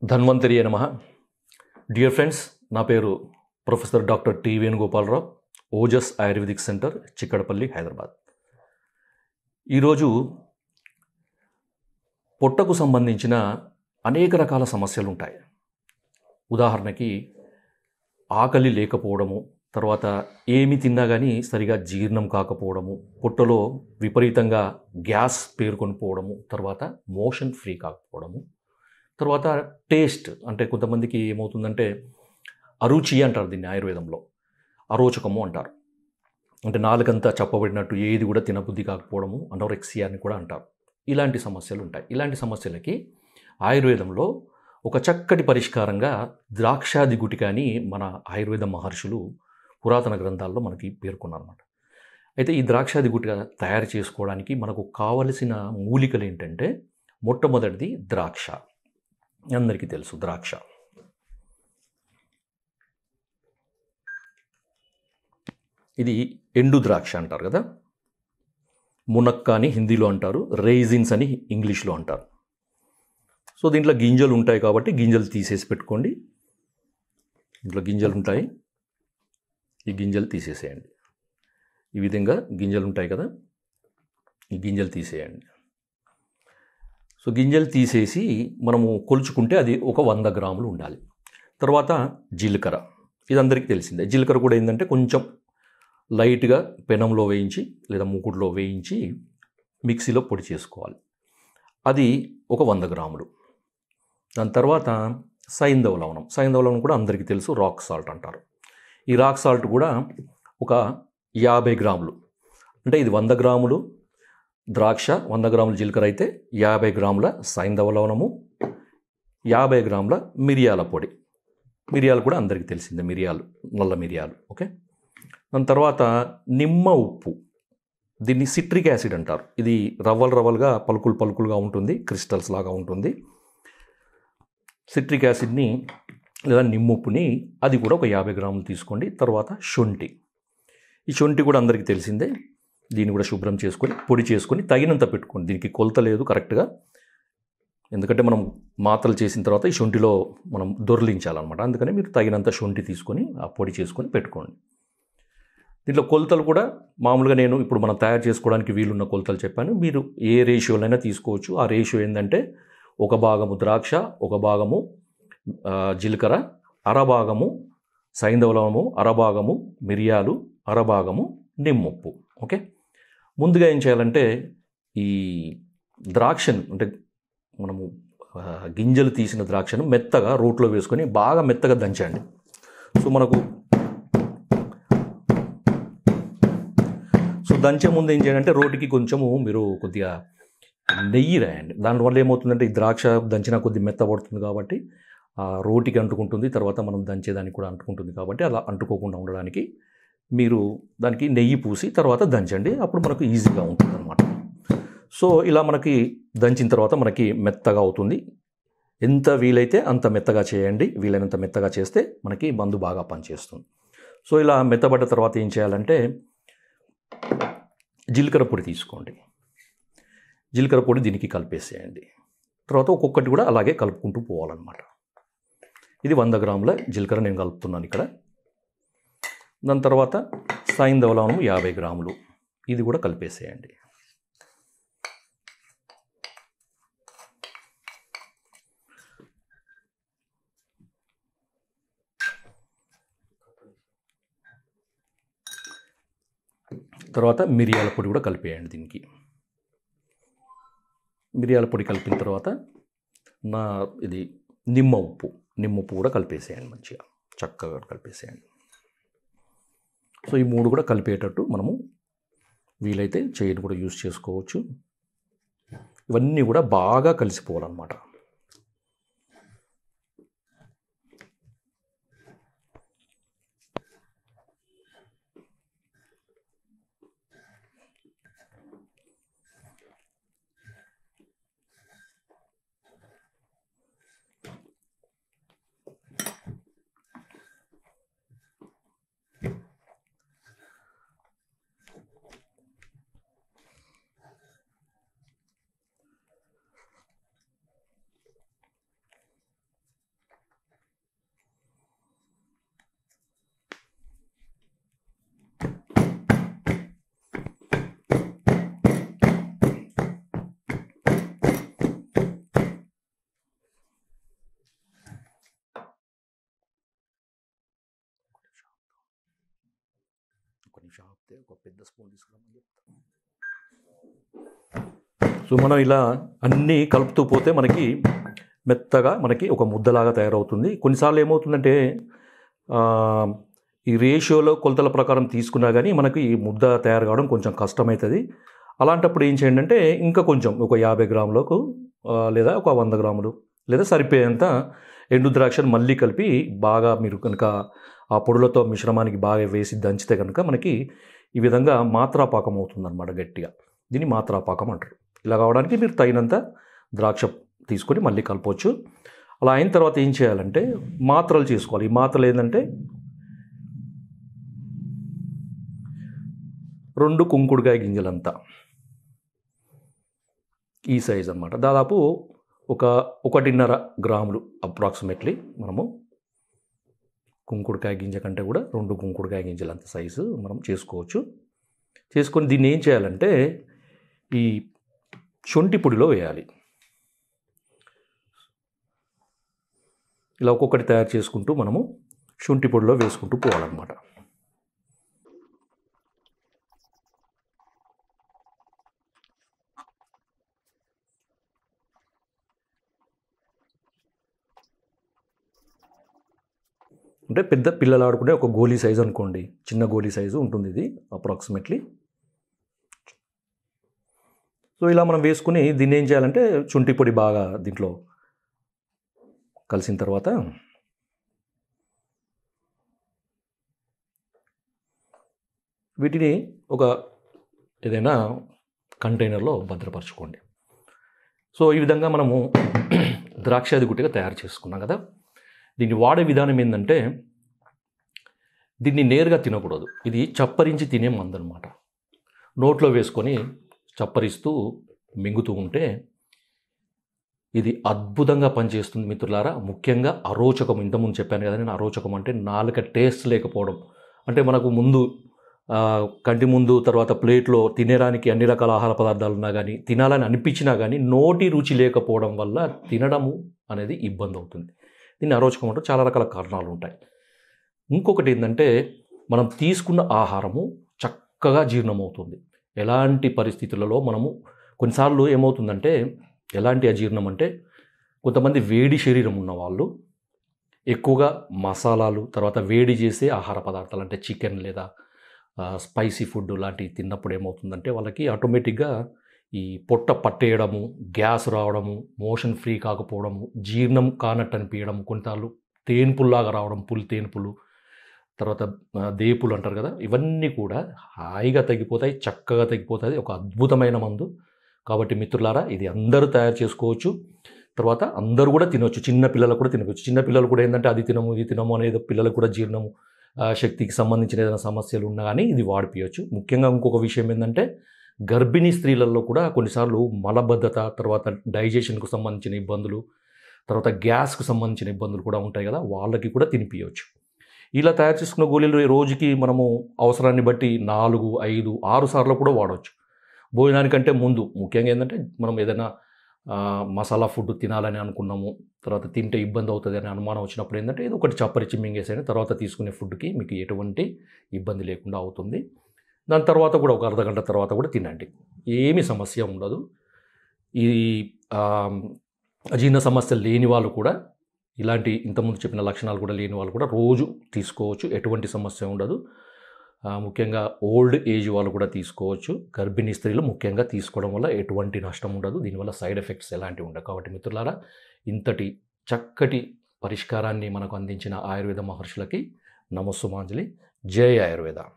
ధన్వంతరియే నమః. Dear friends, నా పేరు professor doctor T Venugopala Rao, Ojas ayurvedic centre, Chikkadpally, Hyderabad. ఈరోజు పొట్టకు సంబంధించిన అనేక రకాల సమస్యలు ఉంటాయి. ఉదాహరణకి ఆకలి లేకపోవడము, తర్వాత ఏమి తిన్నా కానీ సరిగా జీర్ణం కాకపోవడము, పొట్టలో విపరీతంగా గ్యాస్ పేరుకొని పోవడము, తర్వాత మోషన్ ఫ్రీ కాకపోవడము, తర్వాత టేస్ట్ అంటే కొంతమందికి ఏమవుతుందంటే అరుచి అంటారు దీన్ని ఆయుర్వేదంలో, అరోచకము అంటారు. అంటే నాలుకంతా చప్పబడినట్టు ఏది కూడా తినబుద్ధి కాకపోవడము, అనోరెక్సియా అని కూడా అంటారు. ఇలాంటి సమస్యలు ఉంటాయి. ఇలాంటి సమస్యలకి ఆయుర్వేదంలో ఒక చక్కటి పరిష్కారంగా ద్రాక్షాది గుటిక అని మన ఆయుర్వేద మహర్షులు పురాతన గ్రంథాల్లో మనకి పేర్కొన్నారన్నమాట. అయితే ఈ ద్రాక్షాది గుటిక తయారు చేసుకోవడానికి మనకు కావలసిన మూలికలు ఏంటంటే, మొట్టమొదటిది ద్రాక్ష. అందరికీ తెలుసు ద్రాక్ష. ఇది ఎండు ద్రాక్ష అంటారు కదా, మునక్క అని హిందీలో అంటారు, రైజిన్స్ అని ఇంగ్లీష్లో అంటారు. సో దీంట్లో గింజలు ఉంటాయి కాబట్టి గింజలు తీసేసి పెట్టుకోండి. ఇంట్లో గింజలు ఉంటాయి, ఈ గింజలు తీసేసేయండి. ఈ విధంగా గింజలు ఉంటాయి కదా, ఈ గింజలు తీసేయండి. సో గింజలు తీసేసి మనము కొలుచుకుంటే అది ఒక 100 గ్రాములు ఉండాలి. తర్వాత జీలకర్ర, ఇది అందరికీ తెలిసిందే. జీలకర్ర కూడా ఏంటంటే కొంచెం లైట్గా పెనంలో వేయించి లేదా మూకుడులో వేయించి మిక్సీలో పొడి చేసుకోవాలి. అది ఒక 100 గ్రాములు. దాని తర్వాత సైంధవ లవణం. సైంధవ లవణం కూడా అందరికీ తెలుసు, రాక్ సాల్ట్ అంటారు. ఈ రాక్ సాల్ట్ కూడా ఒక 50 గ్రాములు. అంటే ఇది 100 గ్రాములు ద్రాక్ష, 100 గ్రాముల జీలకర్ర అయితే 50 గ్రాముల సైంధవ లవణము, 50 గ్రాముల మిరియాల పొడి. మిరియాలు కూడా అందరికీ తెలిసిందే, మిరియాలు, నల్ల మిరియాలు. ఓకే. దాని తర్వాత నిమ్మ ఉప్పు, దీన్ని సిట్రిక్ యాసిడ్ అంటారు. ఇది రవ్వలుగా పలుకులుగా ఉంటుంది, క్రిస్టల్స్ లాగా ఉంటుంది. సిట్రిక్ యాసిడ్ని లేదా నిమ్ముప్పుని అది కూడా ఒక 50 గ్రాములు తీసుకోండి. తర్వాత శొంఠి, ఈ శొంఠి కూడా అందరికీ తెలిసిందే. దీన్ని కూడా శుభ్రం చేసుకొని పొడి చేసుకొని తగినంత పెట్టుకోండి. దీనికి కొలత లేదు కరెక్ట్గా, ఎందుకంటే మనం మాత్రలు చేసిన తర్వాత ఈ శొంఠిలో మనం దొర్లించాలన్నమాట. అందుకని మీరు తగినంత శొంఠి తీసుకొని ఆ పొడి చేసుకొని పెట్టుకోండి. దీంట్లో కొలతలు కూడా మామూలుగా నేను ఇప్పుడు మనం తయారు చేసుకోవడానికి వీలున్న కొలతలు చెప్పాను. మీరు ఏ రేషియోలైనా తీసుకోవచ్చు. ఆ రేషియో ఏంటంటే 1 భాగము ద్రాక్ష, 1 భాగము జీలకర్ర, అరభాగము సైంధవ లవణము, అరభాగము మిరియాలు, అరభాగము నిమ్ముప్పు. ఓకే. ముందుగా ఏం చేయాలంటే ఈ ద్రాక్షను, అంటే మనము గింజలు తీసిన ద్రాక్షను మెత్తగా రోట్లో వేసుకొని బాగా మెత్తగా దంచండి. సో దంచే ముందు ఏం చేయాలంటే రోటికి కొంచెము మీరు కొద్దిగా నెయ్యి రాయండి. దానివల్ల ఏమవుతుందంటే ఈ ద్రాక్ష దంచిన కొద్ది మెత్తబడుతుంది కాబట్టి ఆ రోటికి అంటుకుంటుంది, తర్వాత మనం దంచేదానికి కూడా అంటుకుంటుంది. కాబట్టి అలా అంటుకోకుండా ఉండడానికి మీరు దానికి నెయ్యి పూసి తర్వాత దంచండి. అప్పుడు మనకు ఈజీగా ఉంటుంది అన్నమాట. సో ఇలా మనకి దంచిన తర్వాత మనకి మెత్తగా అవుతుంది. ఎంత వీలైతే అంత మెత్తగా చేయండి. వీలైనంత మెత్తగా చేస్తే మనకి మందు బాగా పనిచేస్తుంది. సో ఇలా మెత్తబడ్డ తర్వాత ఏం చేయాలంటే జీలకర్ర పొడి తీసుకోండి. జీలకర్ర పొడి దీనికి కలిపేసేయండి. తర్వాత ఒక్కొక్కటి కూడా అలాగే కలుపుకుంటూ పోవాలన్నమాట. ఇది 100 గ్రాముల జీలకర్ర నేను కలుపుతున్నాను ఇక్కడ. దాని తర్వాత సైంధవ లవణం 50 గ్రాములు, ఇది కూడా కలిపేసేయండి. తర్వాత మిరియాల పొడి కూడా కలిపేయండి దీనికి. మిరియాల పొడి కలిపిన తర్వాత ఇది నిమ్మ ఉప్పు కూడా కలిపేసేయండి. మంచిగా చక్కగా కలిపేసేయండి. సో ఈ 3 కూడా కలిపేటట్టు మనము వీలైతే చేయిని కూడా యూజ్ చేసుకోవచ్చు. ఇవన్నీ కూడా బాగా కలిసిపోవాలన్నమాట. నిమిషం ఆపితే ఒక పెద్ద స్పూన్ తీసుకురామని చెప్తాను. సో మనం ఇలా అన్నీ కలుపుతూ పోతే మనకి మెత్తగా మనకి ఒక ముద్దలాగా తయారవుతుంది. కొన్నిసార్లు ఏమవుతుందంటే ఈ రేషియోలో కొలతల ప్రకారం తీసుకున్నా కానీ మనకి ఈ ముద్ద తయారు కావడం కొంచెం కష్టమవుతుంది. అలాంటప్పుడు ఏం చేయండి అంటే ఇంకా కొంచెం ఒక 50 గ్రాములకు లేదా ఒక 100 గ్రాములు లేదా సరిపోయేంత ఎండు ద్రాక్షను మళ్ళీ కలిపి బాగా మీరు కనుక ఆ పొడులతో మిశ్రమానికి బాగా వేసి దంచితే కనుక మనకి ఈ విధంగా మాత్రాపాకం అవుతుందన్నమాట గట్టిగా. దీన్ని మాత్రాపాకం అంటారు. ఇలా కావడానికి మీరు తగినంత ద్రాక్ష తీసుకొని మళ్ళీ కలపవచ్చు. అలా అయిన తర్వాత ఏం చేయాలంటే మాత్రలు చేసుకోవాలి. ఈ మాత్రలు ఏంటంటే 2 కుంకుడుకాయ గింజలంతా ఈ సైజ్ అన్నమాట. దాదాపు ఒక 1.5 గ్రాములు అప్రాక్సిమేట్లీ మనము కుంకుడుకాయ గింజ కంటే కూడా 2 కుంకుడుకాయ గింజలంత సైజు మనం చేసుకోవచ్చు. చేసుకొని దీన్ని ఏం చేయాలంటే ఈ శొంఠి పొడిలో వేయాలి. ఇలా ఒక్కొక్కటి తయారు చేసుకుంటూ మనము శొంఠి పొడిలో వేసుకుంటూ పోవాలన్నమాట. అంటే పెద్ద పిల్లలు ఆడుకునే ఒక గోలీ సైజు అనుకోండి, చిన్న గోలీ సైజు ఉంటుంది ఇది అప్రాక్సిమేట్లీ. సో ఇలా మనం వేసుకుని దీన్ని ఏం చేయాలంటే శొంఠి పొడి బాగా దీంట్లో కలిసిన తర్వాత వీటిని ఒక ఏదైనా కంటైనర్లో భద్రపరచుకోండి. సో ఈ విధంగా మనము ద్రాక్షాది గుట్టిగా తయారు చేసుకున్నాం కదా. దీన్ని వాడే విధానం ఏంటంటే దీన్ని నేరుగా తినకూడదు. ఇది చప్పరించి తినే మందనమాట. నోట్లో వేసుకొని చప్పరిస్తూ మింగుతూ ఉంటే ఇది అద్భుతంగా పనిచేస్తుంది మిత్రులారా. ముఖ్యంగా అరోచకం, ఇంతకుముందు చెప్పాను కదా నేను, అరోచకం అంటే నాలుక టేస్ట్ లేకపోవడం. అంటే మనకు ముందు కంటి ముందు తర్వాత ప్లేట్లో తినడానికి అన్ని రకాల ఆహార పదార్థాలు ఉన్నా కానీ తినాలని అనిపించినా కానీ నోటి రుచి లేకపోవడం వల్ల తినడము అనేది ఇబ్బంది అవుతుంది. దీన్ని అరోచకం అంటే చాలా రకాల కారణాలు ఉంటాయి. ఇంకొకటి ఏంటంటే మనం తీసుకున్న ఆహారము చక్కగా జీర్ణమవుతుంది. ఎలాంటి పరిస్థితులలో మనము కొన్నిసార్లు ఏమవుతుందంటే ఎలాంటి అజీర్ణం అంటే కొంతమంది వేడి శరీరం ఉన్న వాళ్ళు ఎక్కువగా మసాలాలు తర్వాత వేడి చేసే ఆహార పదార్థాలు అంటే చికెన్ లేదా స్పైసీ ఫుడ్ లాంటివి తిన్నప్పుడు ఏమవుతుందంటే వాళ్ళకి ఆటోమేటిక్గా ఈ పొట్ట పట్టేయడము, గ్యాస్ రావడము, మోషన్ ఫ్రీ కాకపోవడము, జీర్ణం కానట్టు అనిపించడము, కొన్నిసార్లు తేన్పుల్లాగా రావడం, పులి తేన్పులు, తర్వాత దేపులు అంటారు కదా, ఇవన్నీ కూడా హాయిగా తగ్గిపోతాయి, చక్కగా తగ్గిపోతుంది. ఒక అద్భుతమైన మందు. కాబట్టి మిత్రులారా ఇది అందరూ తయారు చేసుకోవచ్చు. తర్వాత అందరూ కూడా తినవచ్చు. చిన్న పిల్లలు కూడా తినవచ్చు. చిన్న పిల్లలు కూడా ఏంటంటే అది తినము ఇది తినము అనేది పిల్లలకు కూడా జీర్ణము శక్తికి సంబంధించిన ఏదైనా సమస్యలు ఉన్నా కానీ ఇది వాడిపోయచ్చు. ముఖ్యంగా ఇంకొక విషయం ఏంటంటే గర్భిణీ స్త్రీలలో కూడా కొన్నిసార్లు మలబద్ధత, తర్వాత డైజెషన్కు సంబంధించిన ఇబ్బందులు, తర్వాత గ్యాస్కు సంబంధించిన ఇబ్బందులు కూడా ఉంటాయి కదా, వాళ్ళకి కూడా తినిపించవచ్చు. ఇలా తయారు చేసుకున్న గోళీలు రోజుకి మనము అవసరాన్ని బట్టి 4, 5, 6 సార్లు కూడా వాడవచ్చు. భోజనానికంటే ముందు ముఖ్యంగా ఏంటంటే మనం ఏదైనా మసాలా ఫుడ్ తినాలని అనుకున్నాము, తర్వాత తింటే ఇబ్బంది అవుతుంది అని అనుమానం వచ్చినప్పుడు ఏంటంటే ఇది ఒకటి చప్పరిచి మింగేసేయండి. తర్వాత తీసుకునే ఫుడ్కి మీకు ఎటువంటి ఇబ్బంది లేకుండా అవుతుంది. దాని తర్వాత కూడా ఒక అర్ధగంట తర్వాత కూడా తినండి, ఏమీ సమస్య ఉండదు. ఈ అజీర్ణ సమస్య లేని వాళ్ళు కూడా ఇలాంటి ఇంతకుముందు చెప్పిన లక్షణాలు కూడా లేని వాళ్ళు కూడా రోజు తీసుకోవచ్చు, ఎటువంటి సమస్య ఉండదు. ముఖ్యంగా ఓల్డ్ ఏజ్ వాళ్ళు కూడా తీసుకోవచ్చు. గర్భిణీ స్త్రీలు ముఖ్యంగా తీసుకోవడం వల్ల ఎటువంటి నష్టం ఉండదు. దీనివల్ల సైడ్ ఎఫెక్ట్స్ ఎలాంటివి ఉండవు. కాబట్టి మిత్రులారా ఇంతటి చక్కటి పరిష్కారాన్ని మనకు అందించిన ఆయుర్వేద మహర్షులకి నమస్సుమాంజలి. జై ఆయుర్వేద.